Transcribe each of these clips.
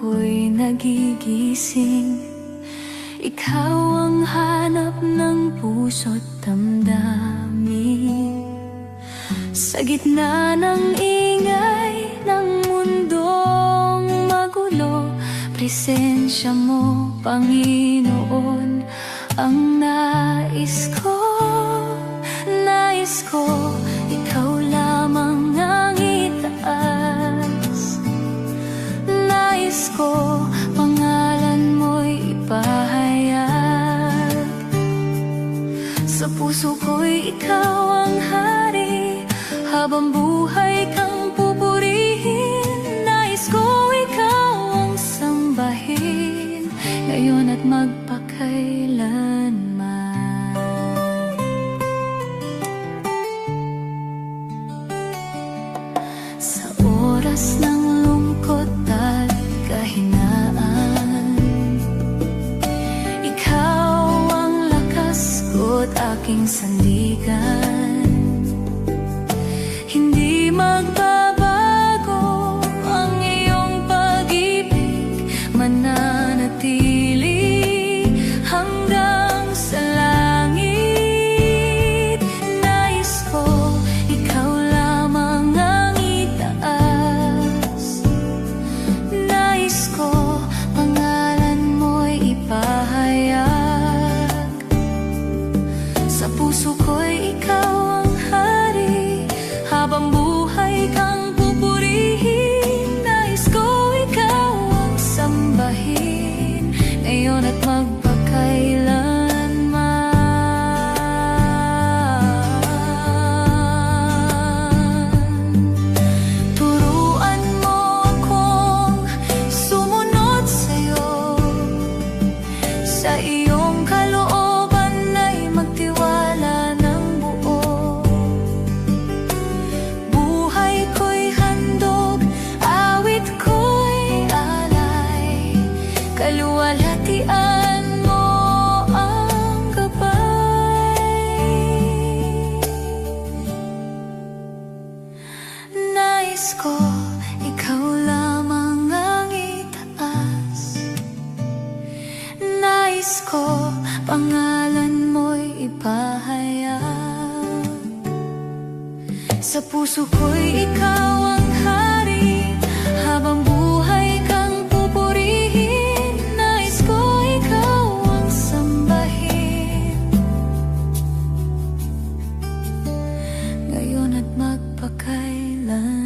ako'y nagigising, ikaw ang hanap ng puso't damdamin. Sa gitna ng ingay ng mundong magulo, presensya mo, Panginoon, ang nais ko. Nais ko, ikaw lamang ang itaas. Nais ko, pangalan mo'y ipahayag. Sa puso ko'y ikaw ang hari, habang buhay kang pupurihin. Nais ko, ikaw ang sambahin, ngayon at magpakailanman. Sa oras ng lungkot at kahinaan, ikaw ang lakas ko't aking sandigan. Hindi magbabago ang iyong pag-ibig, mananatili hanggang sa langit. Nais ko, ikaw lamang ang itaas. Nais ko, pangalan mo'y ipahayag. Sa puso ko'y ikaw ang hari, habang buhay kang pupurihin. Nais ko, ikaw ang sambahin, ngayon at magpakailanman. Turuan mo akong sumunod sa'yo, sa iyong kalooban ay magtiwala ng buo. Buhay ko'y handog, awit ko'y alay, kaluwalhatian mo ang gabay. Nais ko, ikaw lamang ang itaas. Nais ko, pangalan mo'y ipahayag. Sa puso ko'y ikaw ang hari, habang buhay kang pupurihin. Nais ko, ikaw ang sambahin, ngayon at magpakailanman.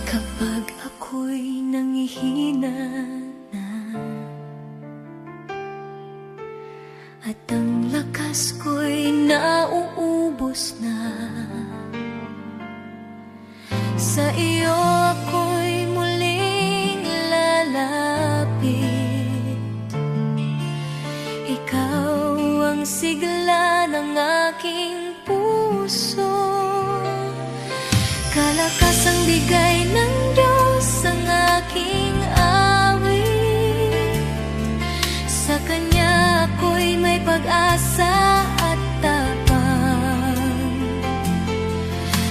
Kapag ako'y nangihina na at ang lakas ko'y nauubos na, sa iyo ako'y muling lalapit. Ikaw ang sigla ng aking puso, kalakasang bigay ng Diyos ang aking awit. Sa Kanya ako'y may pag-asa at tapang,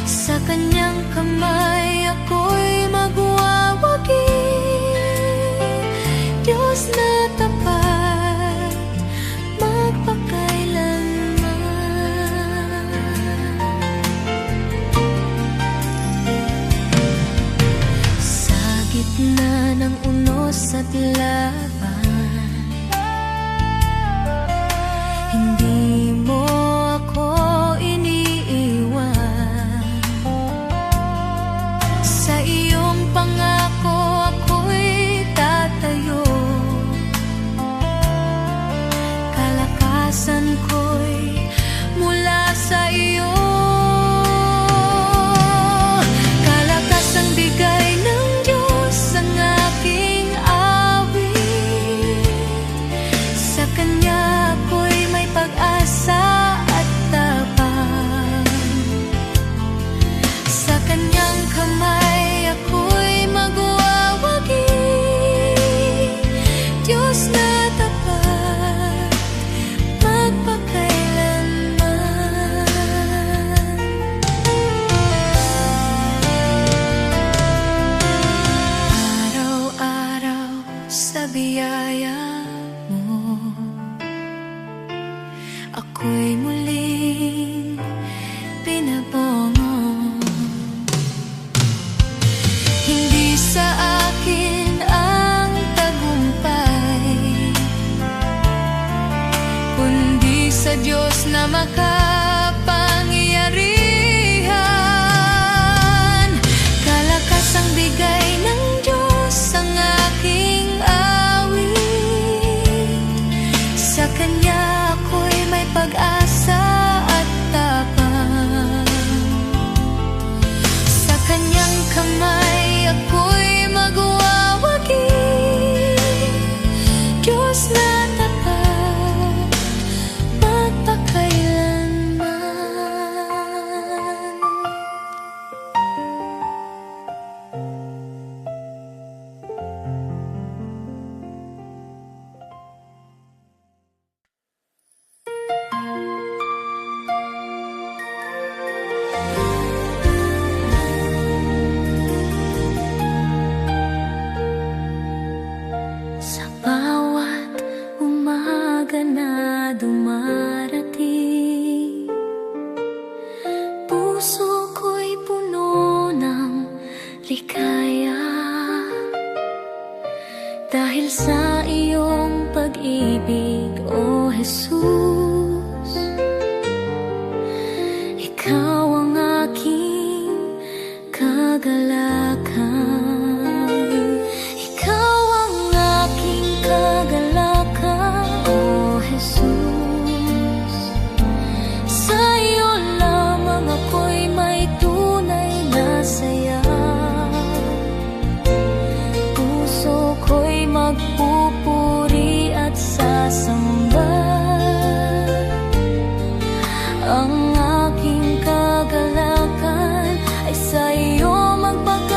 sa Kanyang kamay ako'y magwawagi. Diyos na tapat, magpakailanman. Sa gitna ng unos at laban, hindi mo ako iniiwan. Sa iyong pangako ako'y tatayo, kalakasan ko'y mula sa iyo. Kalakasang bigay ng Diyos kanyang kamay ako'y magwawagi, Diyos na tapat magpakailanman. Araw-araw sa biyaya mo, ako'y muling pinabongo. Hindi sa akin ang tagumpay, kundi sa Diyos na makapangyarihan. Kalakasang bigay ng Diyos ang aking awit, sa Kanya ako'y may pag-asa at tapang. Sa Kanyang kamay ako'y magwawagi, Diyos na tapat magpakailanman. Sa bawat umaga na dumarating, puso ko'y puno ng ligaya, dahil sa iyong pag-ibig, O Jesus. Ikaw ang aking kagalakan, Ikaw ang aking kagalakan, O Jesus. Sa iyo lamang ako'y may tunay na saya, puso ko'y magpupuri at sasamba. Ang aking kagalakan ay sa iyo magpakailanman.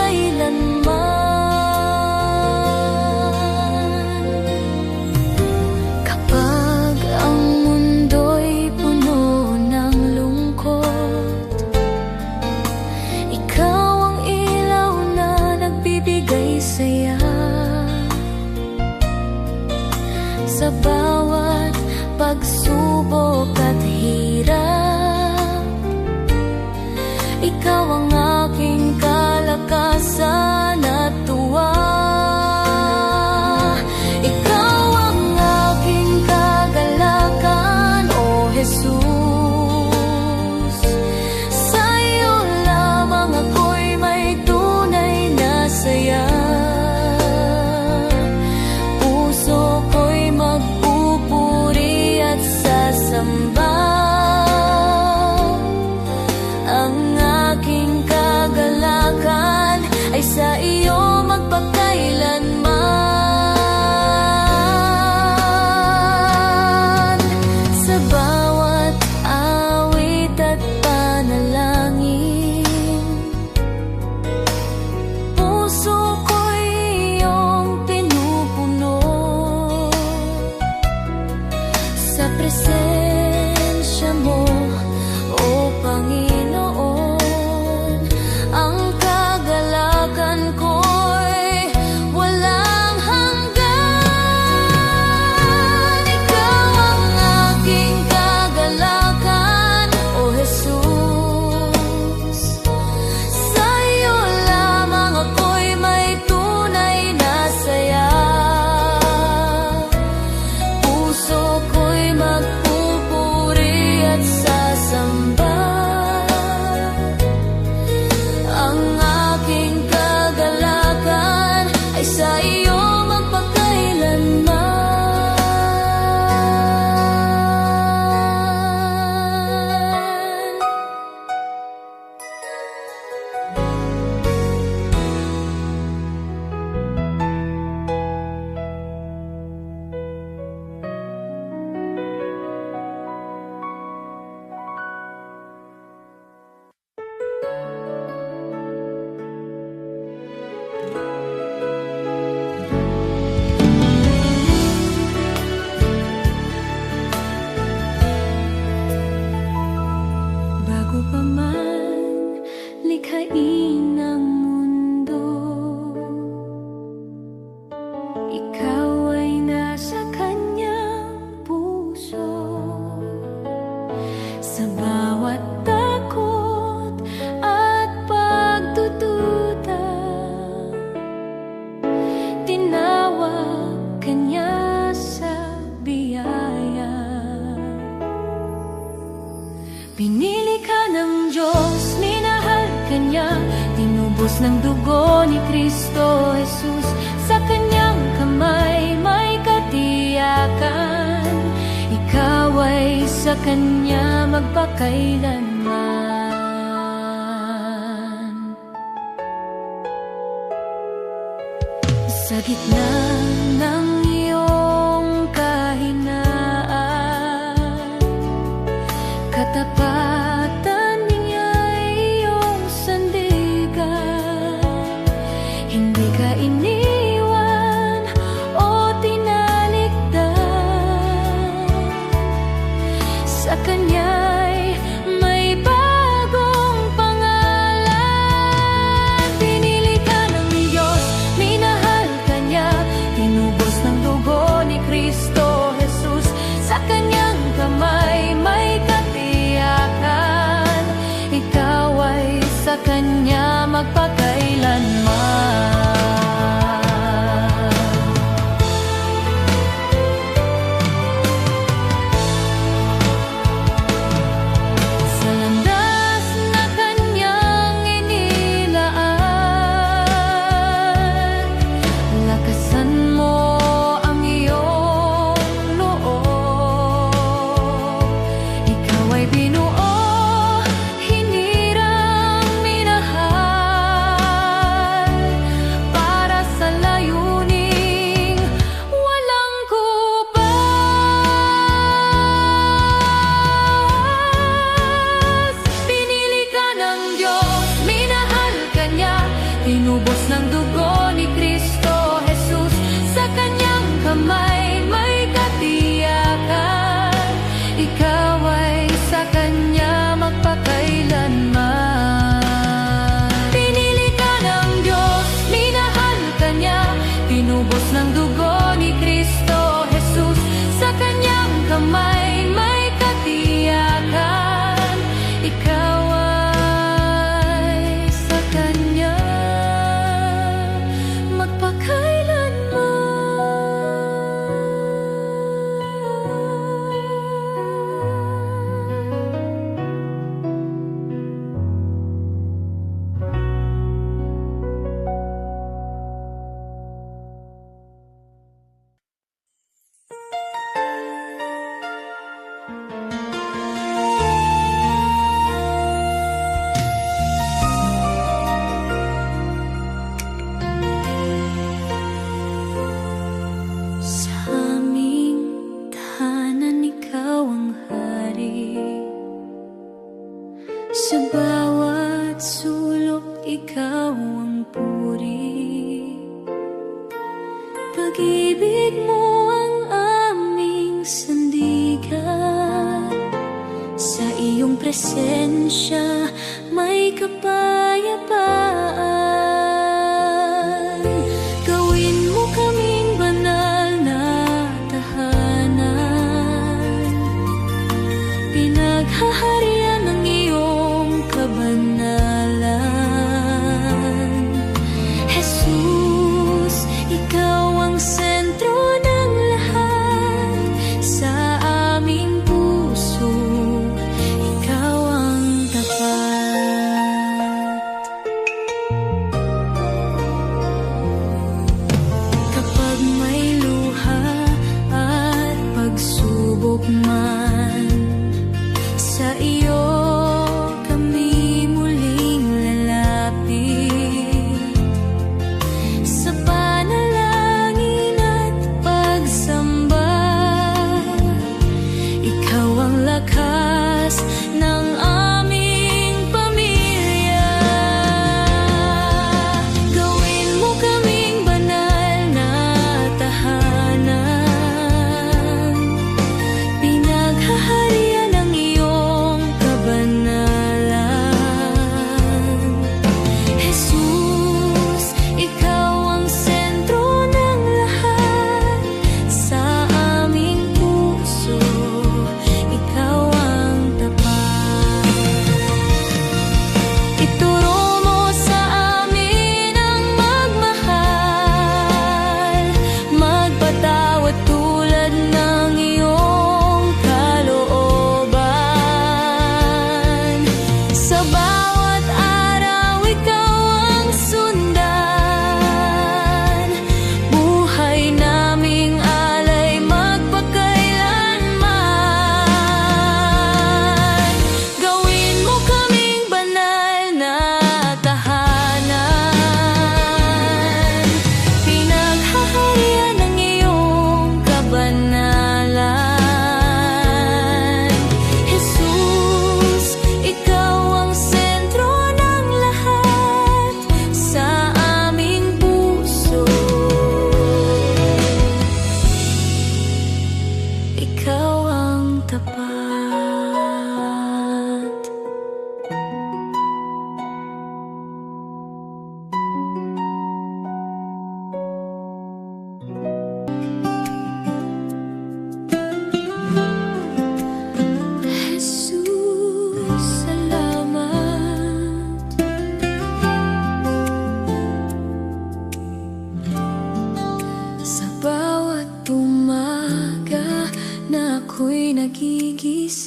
tinubos ng dugo ni Kristo Jesus. Sa kanyang kamay may katiyakan, ikaw ay sa kanya magpakailanman. Sa gitna ng iyong kahinaan, katapatan niya'y iyong sandigan. Hindi ka iniwan o tinalikdan. Sa kanya'y may bagong pangalan. Pinili ka ng Diyos, minahal ka niya, tinubos ng dugo ni Kristo Jesus. Sa kanyang kamay may katiyakan, ikaw ay sa kanya magpakailanman. Sa landas na kanyang inilaan, lakasan mo ang iyong loob. Ikaw ay binuo, hinirang, minahal, para sa layuning walang kubas. Pinili ka ng Diyos, minahal ka niya, tinubos ng dugo ni Kristo Jesus. Sa kanyang kamay may katiyakan, ikaw ay sa kanya magpakailanman. Pinili ka ng Diyos, minahal ka niya, tinubos ng dugo ni Kristo Jesus. Sa kanyang kamay may katiyakan, ikaw ay sa kanya sa aming tahanan, ikaw ang hari. Sa bawat sulok, ikaw ang puri. Pag-ibig mo ang aming sandigan. Sa iyong presensya may kapayapaan. Gawin mo kaming banal na tahanan, pinaghaharian ng iyong kabanalan. Jesus, ikaw ang sentro ng lahat. Sa aming puso, ikaw ang tapat.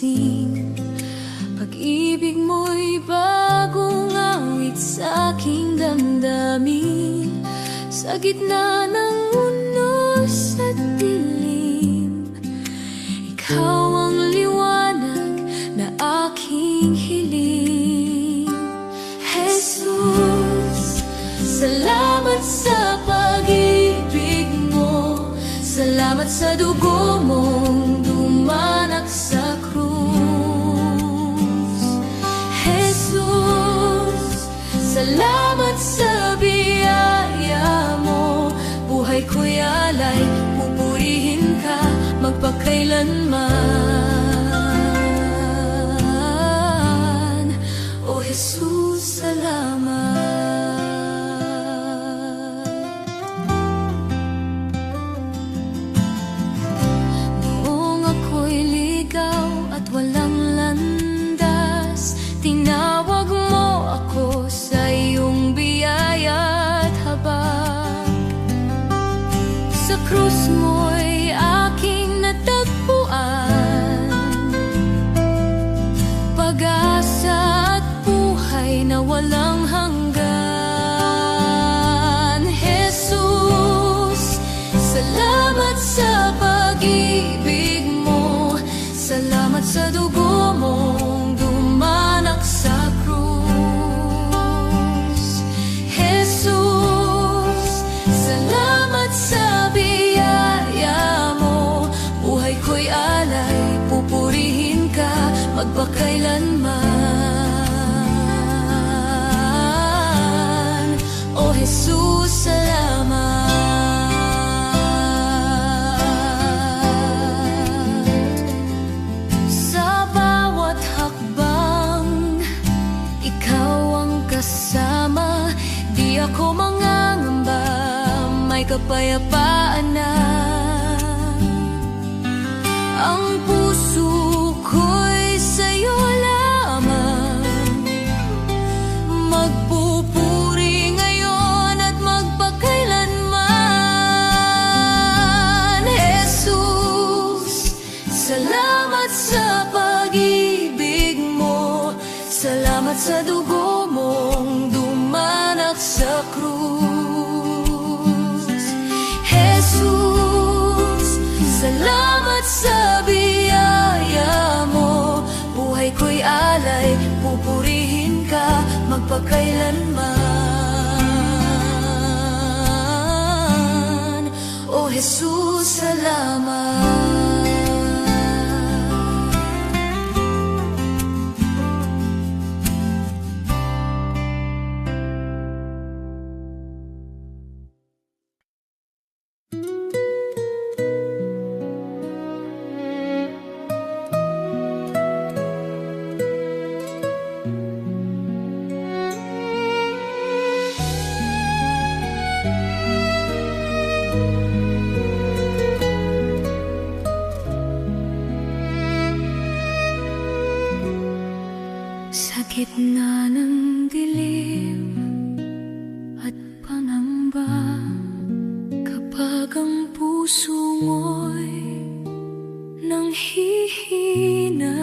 pansin. Pag-ibig mo'y bagong awit sa aking damdamin. Sa gitna ng unos at dilim, ikaw ang liwanag na aking hiling. Jesus, salamat sa pag-ibig mo. Salamat sa dugo mong dumanak sa krus. Jesus, salamat sa biyaya mo. Buhay ko'y alay, pupurihin ka magpakailanman. O Jesus, salamat. Noong ako'y ligaw at walang landas, tinawag mo ako sa iyong biyaya at habag. Sa krus mo'y aking natagpuan pag-asa at buhay na walang hanggan. Jesus, salamat sa pag-ibig mo. Salamat sa dugo mong dumanak sa krus. Jesus, salamat sa biyaya mo. Buhay ko'y alay, pupurihin ka magpakailanman. O Jesus, salamat. Sa bawat hakbang, ikaw ang kasama. Di ako mangangamba, may kapayapaan na. Ang puso ko'y sa'yo lamang, magpupuri ngayon at magpakailanman. Jesus, salamat sa pag-ibig mo. Salamat sa dugo mong dumanak sa krus. Jesus, salamat sa biyaya mo. Buhay ko'y alay, pupurihin ka magpakailanman. O Jesus, salamat. Sa gitna ng dilim at pangamba, kapag ang puso mo'y nanghihina,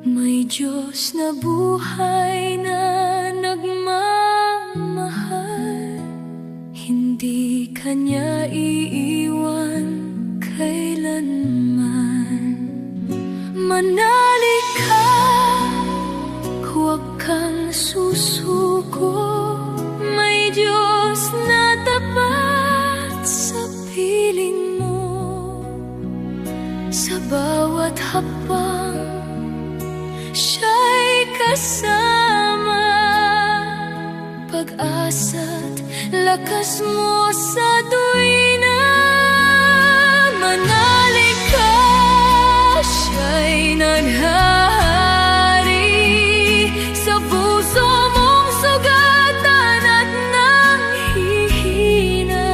may Diyos na buhay na nagmamahal. Hindi Kanya iiwan kailanman. Manalig ka, huwag kang susuko. May Diyos na tapat sa piling mo. Sa bawat hakbang, Siya'y kasama. Pag-asa't lakas mo sa tuwina. Manalig ka, Siya'y naghahari sa puso mong sugatan at nanghihina.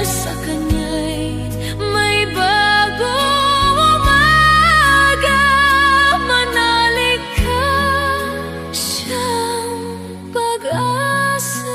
Sa Kanya'y may bagong umaga. Manalig ka, Siyang pag-asa.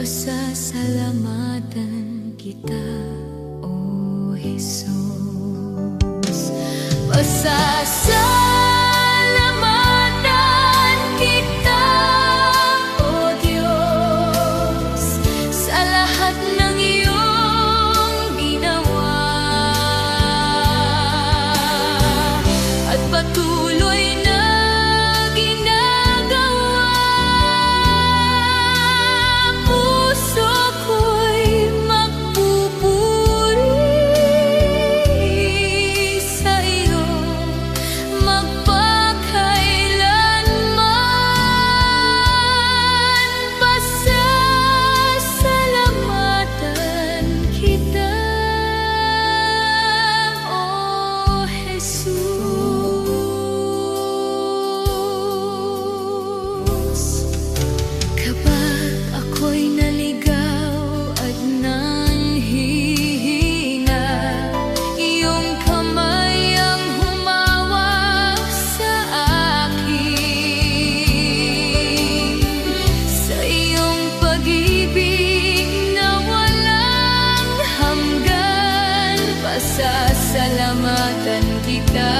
Pasasalamatan kita, O Jesus. Pasasalamatan kita, O Diyos, sa lahat ng iyong ginawa at patuloy na ginagawa. Puso ko'y magpupuri sa iyo, magpakailanman. Pasasalamatan kita, O Jesus. Kapag ako'y naligaw at nanghihina, iyong kamay ang humawak sa akin. Sa iyong pag-ibig na walang hanggan, pasasalamatan kita,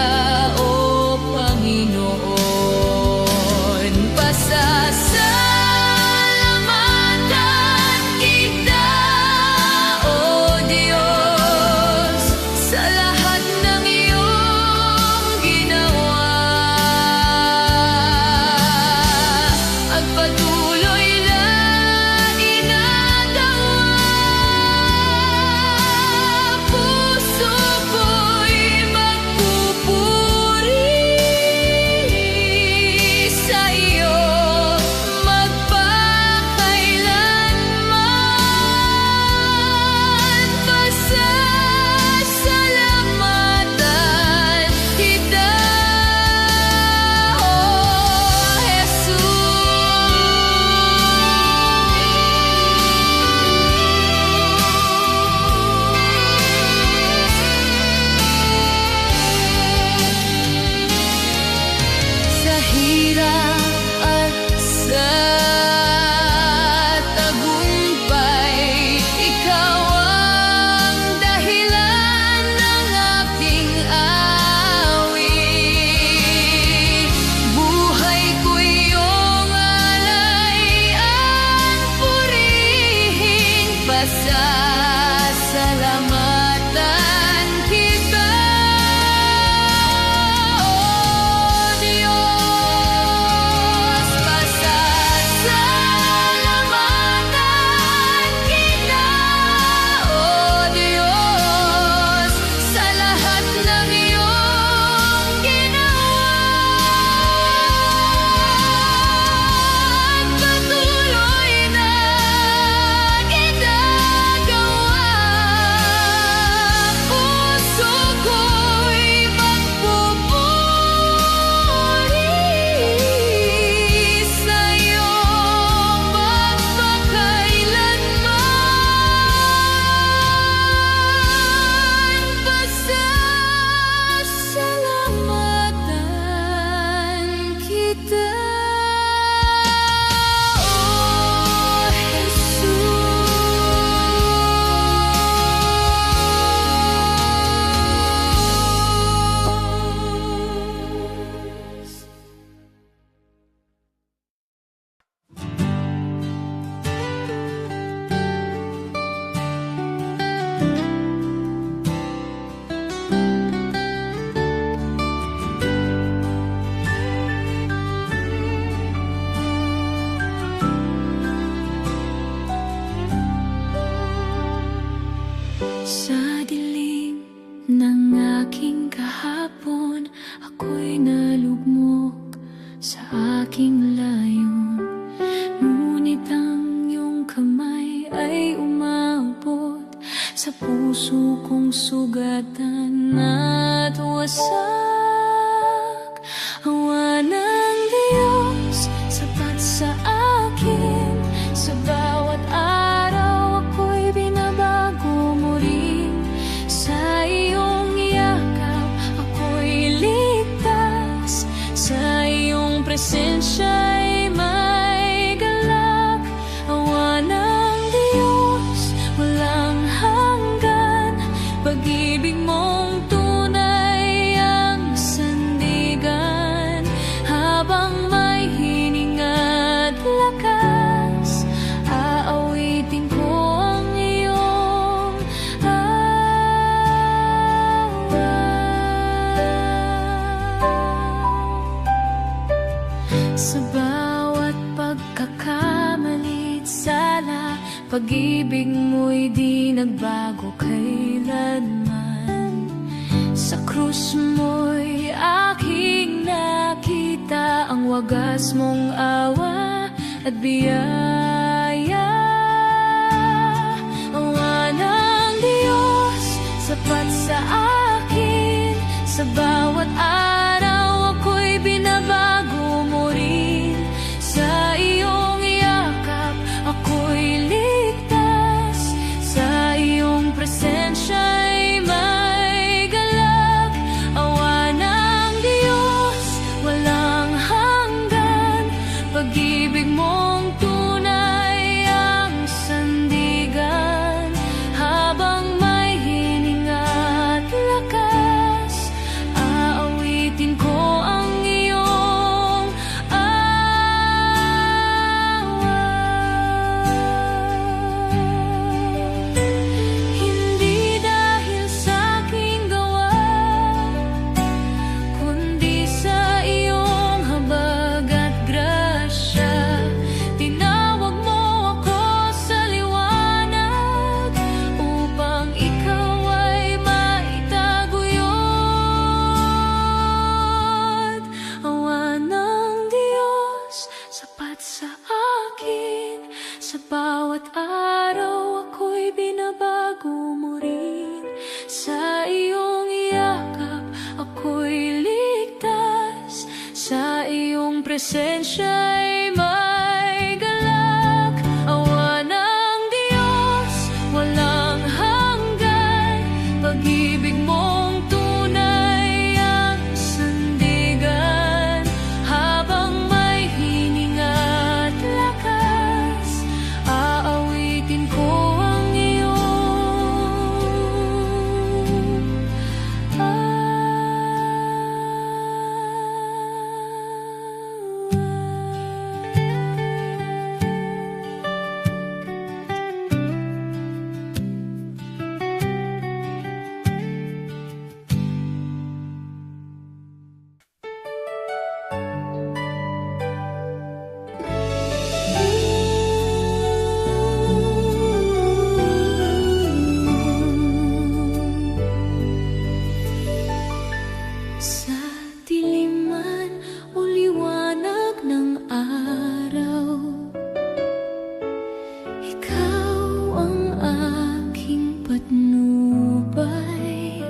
O Panginoon. Pasasalamatan kita, O Diyos, sa lahat ng iyong ginawa at patuloy na ginagawa. Puso ko'y magpupuri sa iyo, magpakailanman. Pasasalamatan kita, O Jesus. Sa hirap at sa tagumpay, ikaw ang dahilan ng aking awit. Buhay ko iyong alayan, purihin, pasasalamatan kita, O Diyos. Pasasalamatan kita, O Diyos, sa lahat ng iyong ginawa at patuloy na ginagawa. Puso ko'y magpupuri sa iyo, magpakailanman. Pasasalamatan kita, O Jesus. Sa dilim ng aking kahapon, ako'y nalugmok sa aking layon. Ngunit ang iyong kamay ay umabot sa puso kong sugatan at wasak. Awa ng Diyos, sapat sa akin. Sa bawat araw ako'y binabago mo rin. Sa iyong yakap ako'y ligtas. Sa iyong presensya'y may galak. Awa ng pag-ibig mong tunay ang sandigan. Habang may hininga't lakas, aawitin ko ang iyong awa. Sa bawat pagkakamali't sala, pag-ibig mo'y di nagbago kailanman. Sa krus mo'y aking nakita ang wagas mong awa at biyaya. Awa ng Diyos, sapat sa akin. Sa bawat araw ako'y binabago mo rin. Sa iyong yakap ako'y ligtas. Sa iyong presensya'y may galak. Awa ng Diyos, walang hanggan. Pag-ibig mong tunay ang sandigan. Habang may hininga't lakas, aawitin ko ang iyong awa. Hindi dahil sa aking gawa, kundi sa iyong habag at grasya. Tinawag mo ako sa liwanag upang ikaw ay maitaguyod. Awa ng Diyos, sapat sa akin. Sa bawat araw ako'y binabago mo rin. Sa iyong yakap ako'y ligtas. Sa iyong presensya'y may galak. Awa ng Diyos, walang hanggan. Pag-ibig mong tunay ang sandigan. Habang may hininga't lakas, aawitin ko ang iyong awa. Sa diliman o liwanag ng araw, ikaw ang aking patnubay.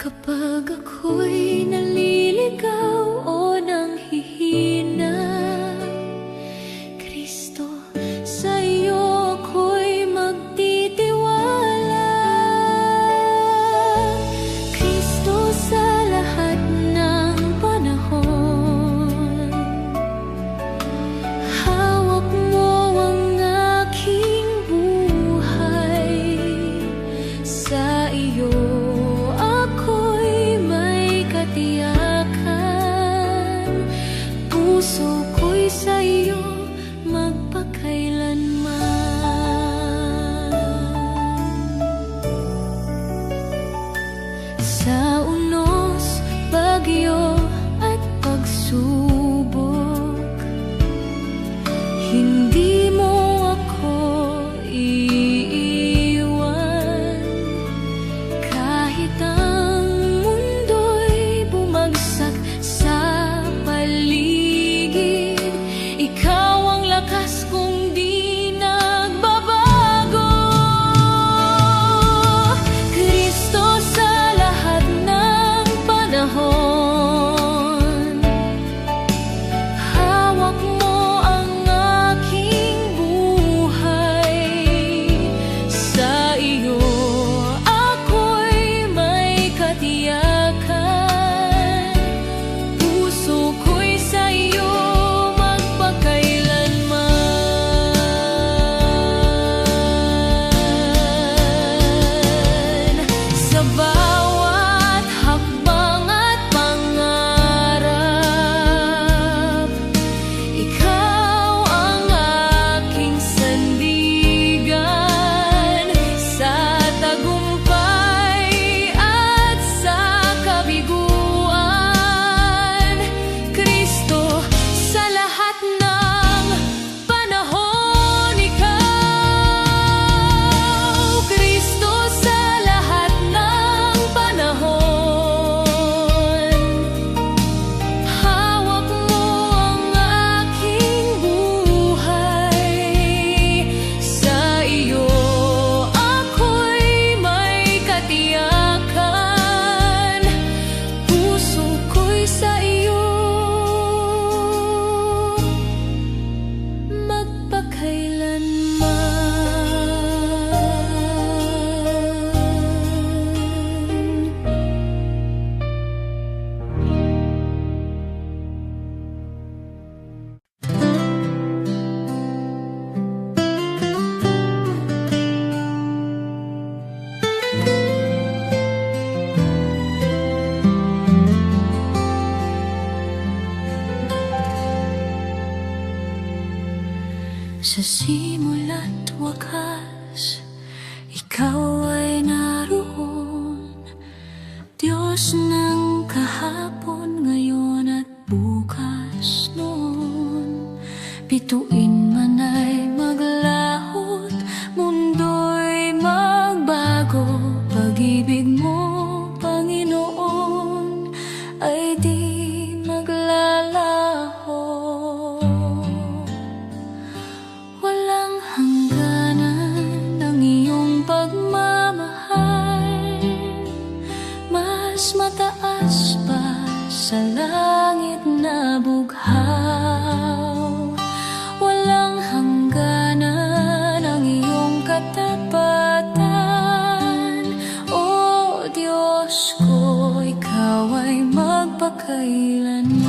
Kapag ako'y naliligaw o nanghihina, Kristo, sa iyo ako'y magtitiwala. Kristo, sa lahat ng panahon, hawak mo ang aking buhay. Sa iyo ako'y may katiyakan. Puso ko'y sa iyo magpakailanman. Sa unos, bagyo at pagsubok, hindi mo ako iiwan. Kahit ang mundo'y bumagsak sa paligid, ikaw ang lakas kong di nagbabago. Kristo, sa lahat ng panahon, Sa simula't wakas, ikaw ay naroon, Diyos ng kahapon, ngayon at bukas noon. Bituin man ay maglahot, mundo'y magbago, pag-ibig mo, Panginoon, ay di maglalaho. Walang hangganan ang iyong pagmamahal, mas mataas pa sa langit na bughaw. Walang hangganan ang iyong katapatan, O Diyos ko, ikaw ay magpakailanman.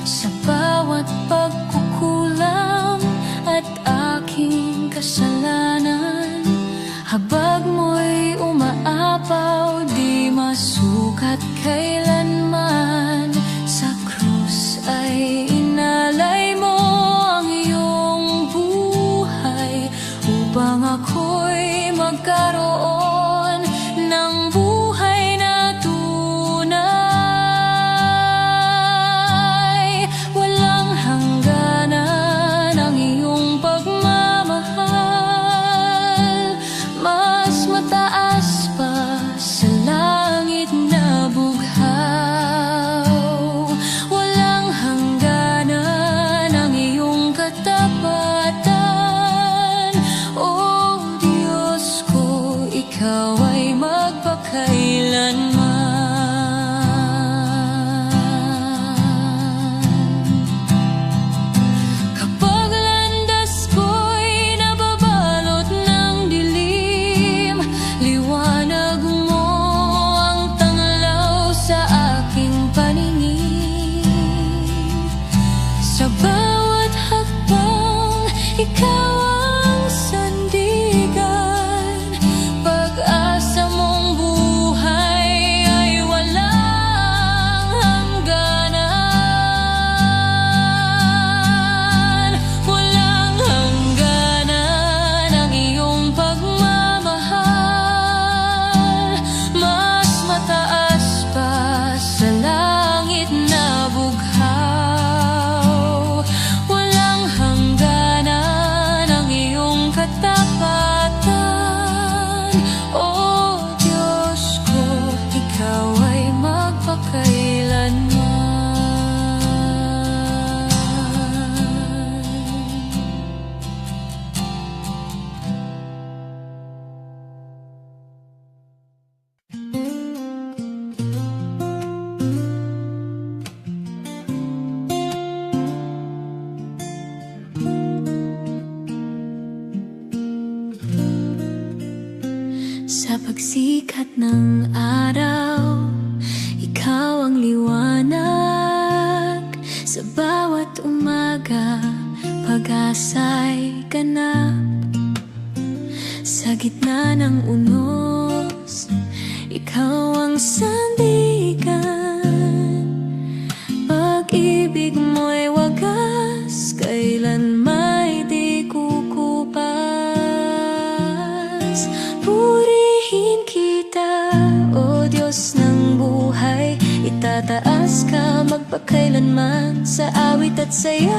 Sa bawat pagkukulang at aking kasalanan, habag mo'y umaapaw, di masukat kailanman. Sa krus ay inalay mo ang iyong buhay, upang ako'y magkaroon ng buhay na tunay. Walang hangganan ang iyong pagmamahal, mas mataas pa sa langit na bughaw. Walang hangganan ang iyong katapatan, O Diyos ko, ikaw ay magpakailanman. Kapag landas ko'y nababalot ng dilim, liwanag mo ang tanglaw sa aking paningin. Sa bawat hakbang, ikaw ang sandigan, pag-asa mong buhay ay walang hangganan. Walang hangganan ang iyong pagmamahal, mas mataas pa sa langit na bughaw. Walang hangganan ang iyong katapatan, O Diyos ko, ikaw ay magpakailanman. Sa pagsikat ng araw, ikaw ang liwanag. Sa bawat umaga, pag-asa'y ganap. Sa gitna ng unos, ikaw ang sandigan. Pag-ibig mo'y wagas, kailanma'y di kukupas. Purihin kita, O Diyos ng buhay, itataas ka magpakailanman. Sa awit at saya,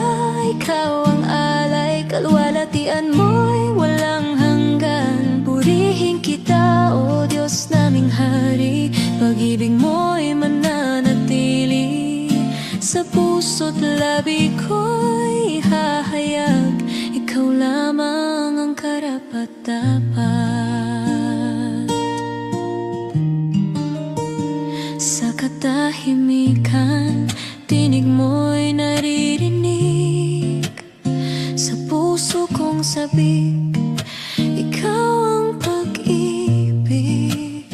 ikaw ang alay, kaluwalhatian mo'y walang hanggan. Purihin kita, O Diyos naming hari, pag-ibig mo'y mananatili. Sa puso't labi ko'y hahayag, ikaw lamang ang karapat-dapat. Sa katahimikan, tinig mo'y naririnig. Sa puso kong sabik, ikaw ang pag-ibig.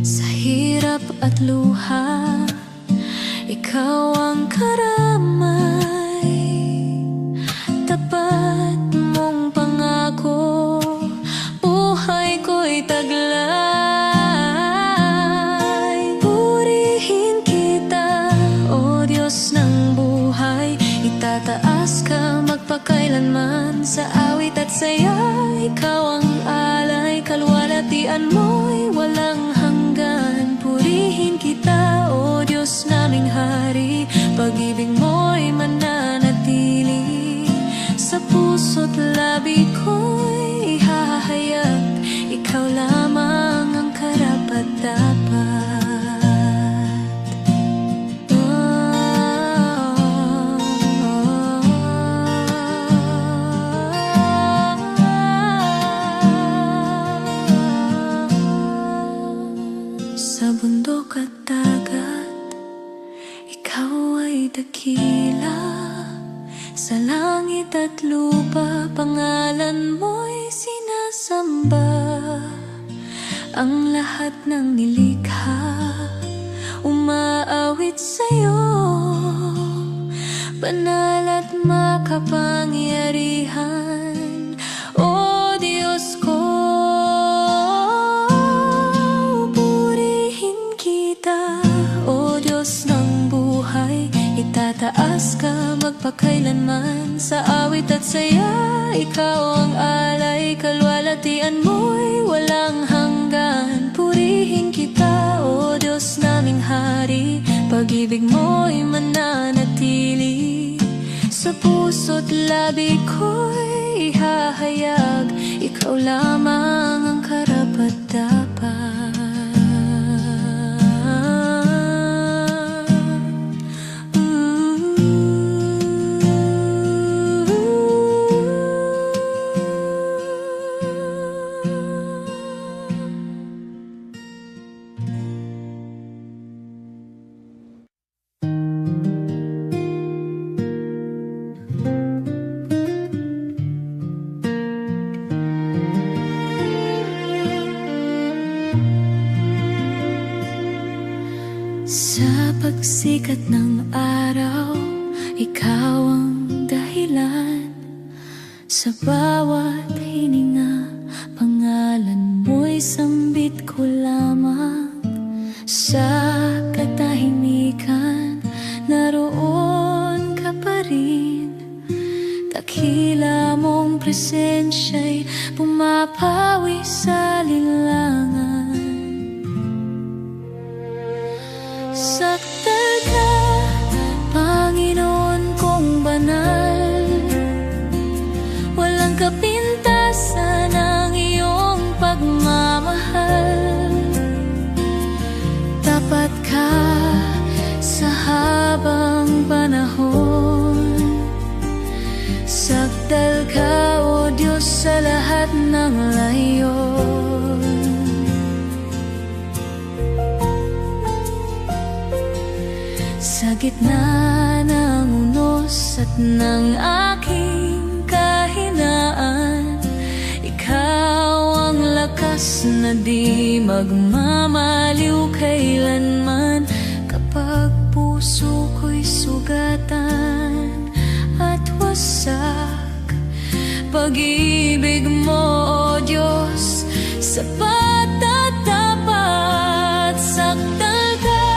Sa hirap at luha, ikaw ang karamay. Tapat mong pangako, buhay ko'y taglay. Purihin kita, O ikaw ang alay, kalwalhatian mo'y walang hanggan. Purihin kita, O Diyos naming Hari, pag-ibig mo'y mananatili. Sa puso't labi ko'y ihahayag, ikaw lamang ang karapat-dapat. Sa bundok at dagat, ikaw ay dakila. Sa langit at lupa, pangalan mo'y sinasamba. Ang lahat ng nilikha, umaawit sa'yo. Banal at makapangyarihan, O Diyos ko. Purihin kita, O Diyos ng buhay, itataas ka magpakailanman. Sa awit at saya, ikaw ang alay, kalwalhatian mo'y walang hanggan. Purihin kita, O Diyos naming Hari, pag-ibig mo'y mananatili. Sa puso't labi ko'y ihahayag, ikaw lamang ang karapat-dapat. Sa pagsikat ng araw, ikaw ang dahilan. Sa bawat hininga, pangalan mo'y sambit ko lamang. Sa katahimikan, naroon ka pa rin. Dakila mong presensya'y pumapawi sa linlangan. Sakdal ka, Panginoon kong banal. Walang kapintasan ang iyong pagmamahal. Tapat ka sa habang panahon. Sakdal ka, O Diyos, sa lahat ng layon. Sa gitna ng unos at ng aking kahinaan, ikaw ang lakas na di magmamaliw kailanman. Kapag puso ko'y sugatan at wasak, pag-ibig mo, O Diyos, sapat at tapat. Sakdal ka,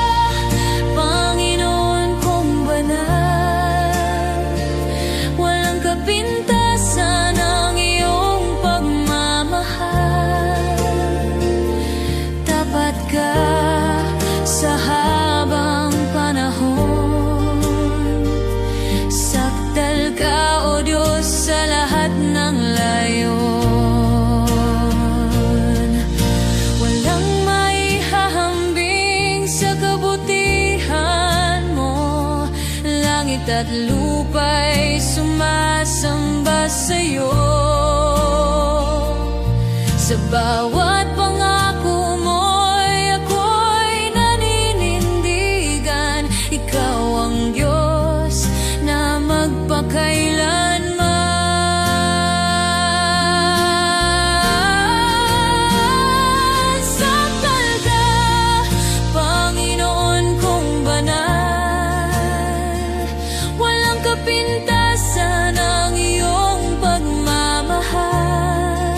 Panginoon kong banal. Walang kapintasan ang iyong pagmamahal. Tapat ka sa habang panahon. Sakdal ka, O Diyos, sa lahat ng layon. Walang maihahambing sa kabutihan mo. Langit at lupa'y sumasamba sa'yo. Sa bawat pangako mo'y ako'y naninindigan. Ikaw ang Diyos na magpakailanman. Sakdal ka, Panginoon kong banal. Walang kapintasan ang iyong pagmamahal.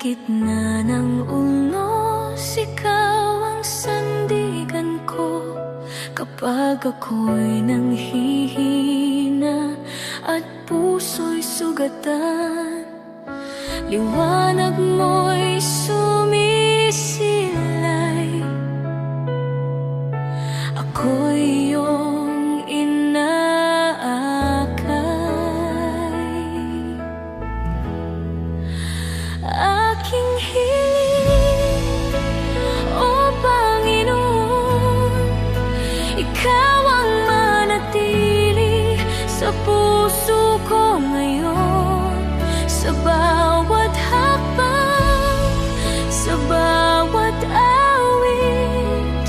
gitna ng unos, ikaw ang sandigan ko. Kapag ako'y nanghihina at puso'y sugatan, liwanag mo'y sumisilay. Ako'y iyong inaakay. Aking hiling, O Panginoon, ikaw ang manatili sa puso ko ngayon. Sa bawat hakbang, sa bawat awit,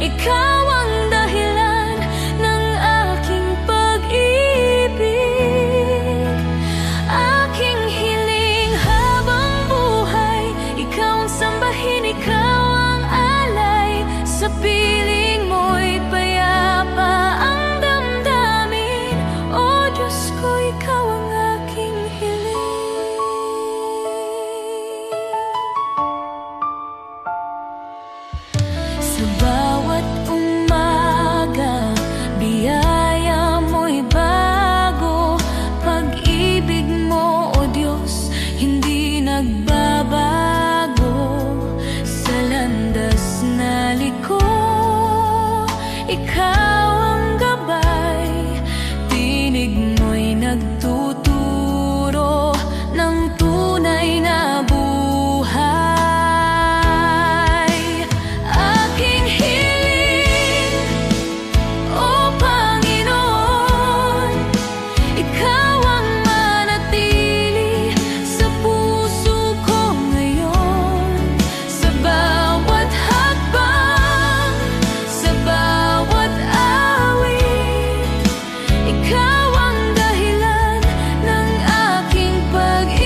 ikaw ang dahilan ng aking pag-ibig. Aking hiling habang buhay, ikaw ang sambahin, ikaw ang alay. Sa piling mo'y payapa ang damdamin. O Diyos ko, ikaw ang aking hiling. Sa bawat umaga, biyaya mo'y bago. Pag-ibig mo, O Diyos, hindi nagbabago. Sa landas na liko, ikaw ang gabay. Tinig mo'y nagtuturo ng tunay na buhay. Aking hiling, O Panginoon, ikaw ang manatili sa puso ko ngayon. Sa bawat hakbang, sa bawat awit, ikaw ang dahilan ng aking pag-ibig.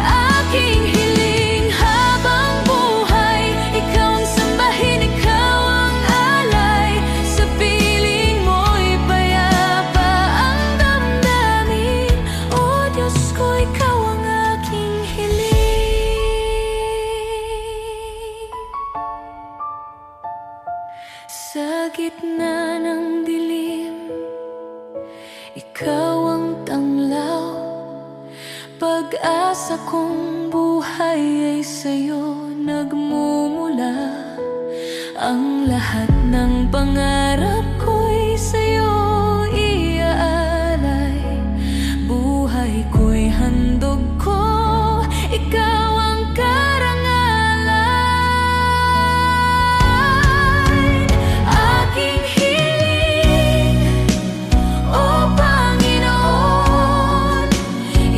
Aking hiling habang buhay, ikaw ang sambahin, ikaw ang alay. Sa piling mo'y payapa ang damdamin. O Diyos ko, ikaw ang aking hiling. Sa gitna ng dilim, ikaw ang tanglaw. Pag-asa kong buhay ay sa'yo nagmumula. Ang lahat ng pangarap ko'y sa'yo iaalay. Buhay ko'y handog ko, ikaw ang karangalan. Aking hiling, O Panginoon,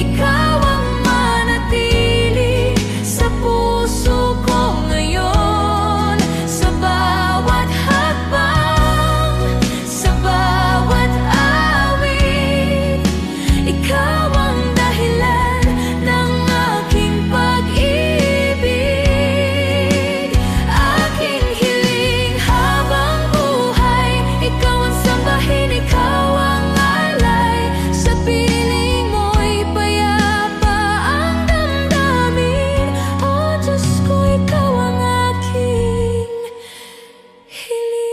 ikaw ang manatili sa puso ko ngayon. Sa bawat hakbang, sa bawat awit, ikaw ang dahilan ng aking pag-ibig. Aking hiling habang buhay, ikaw ang sambahin, ikaw ang alay. Sa piling mo'y payapa ang damdamin. O Diyos ko, ikaw ang aking hiling.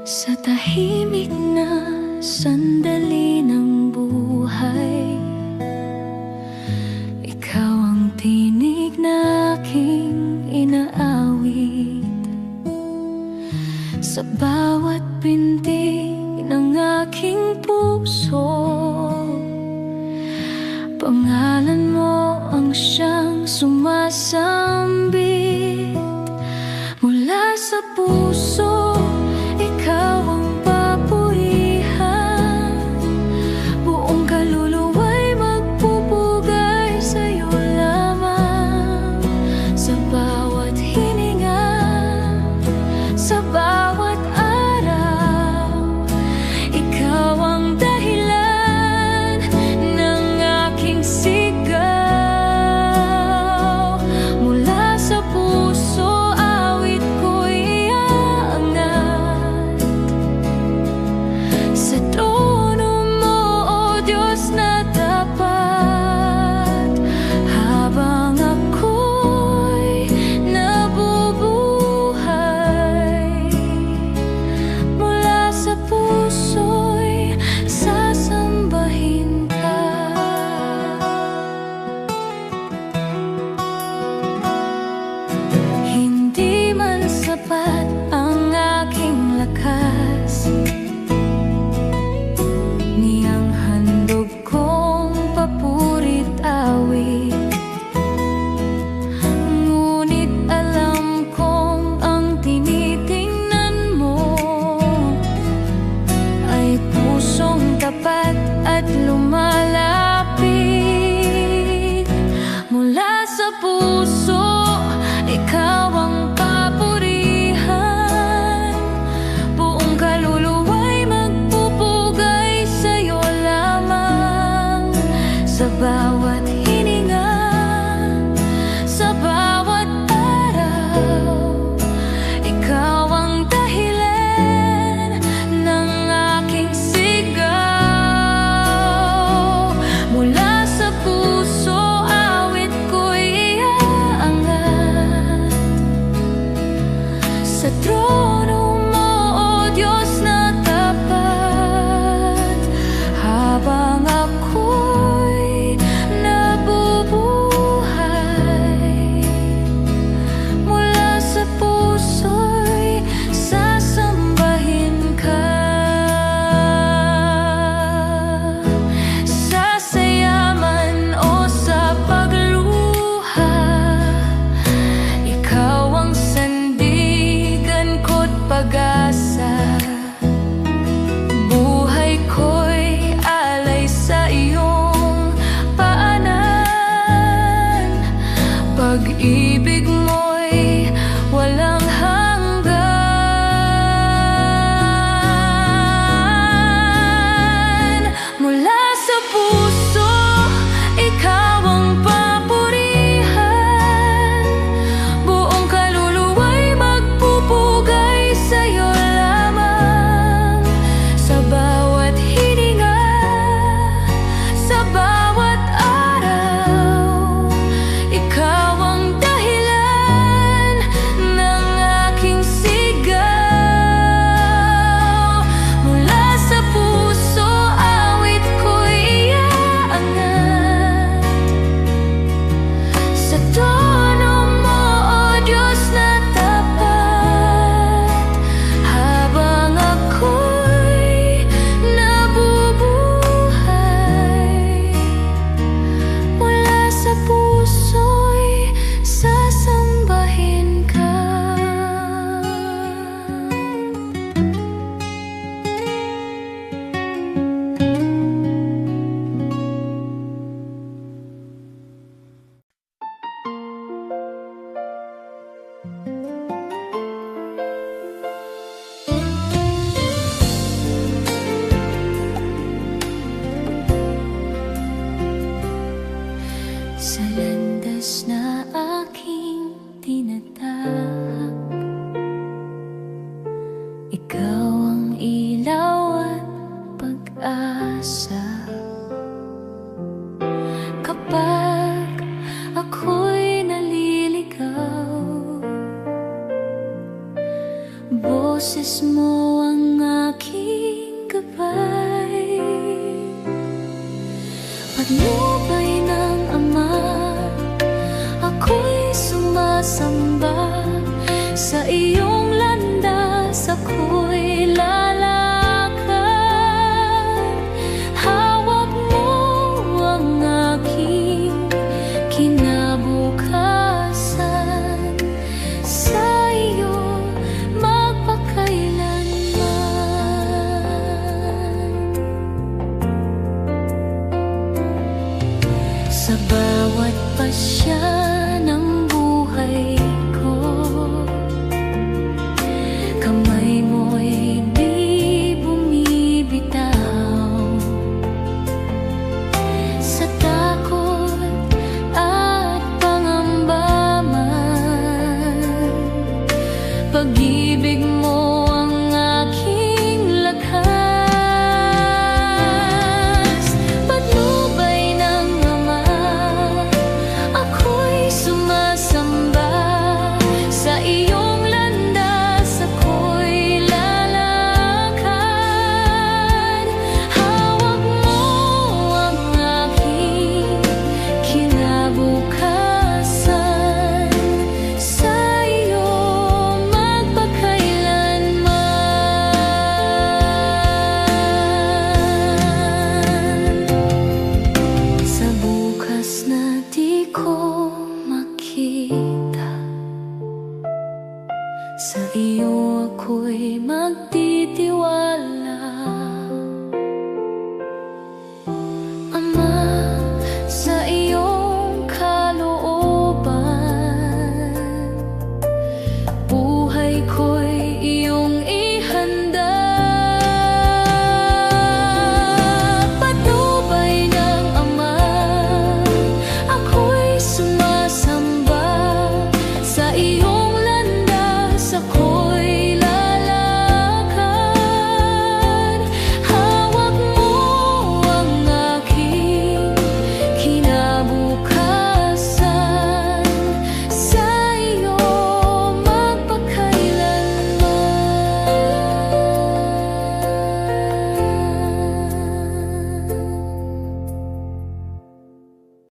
Sa tahimik na sandali ng buhay, ikaw ang tinig na aking inaawit. Sa bawat pintig ng aking puso, pangalan mo ang siyang sumasambit. Mula sa puso, ikaw ang papurihan. Buong kaluluwa'y magpupugay sa'yo lamang. Sa bawat hininga, Ikaw ang ilaw at pag-asa. Kapag ako'y naliligaw, boses mo ang aking gabay. Patnubay ng Ama, ako'y sumasamba.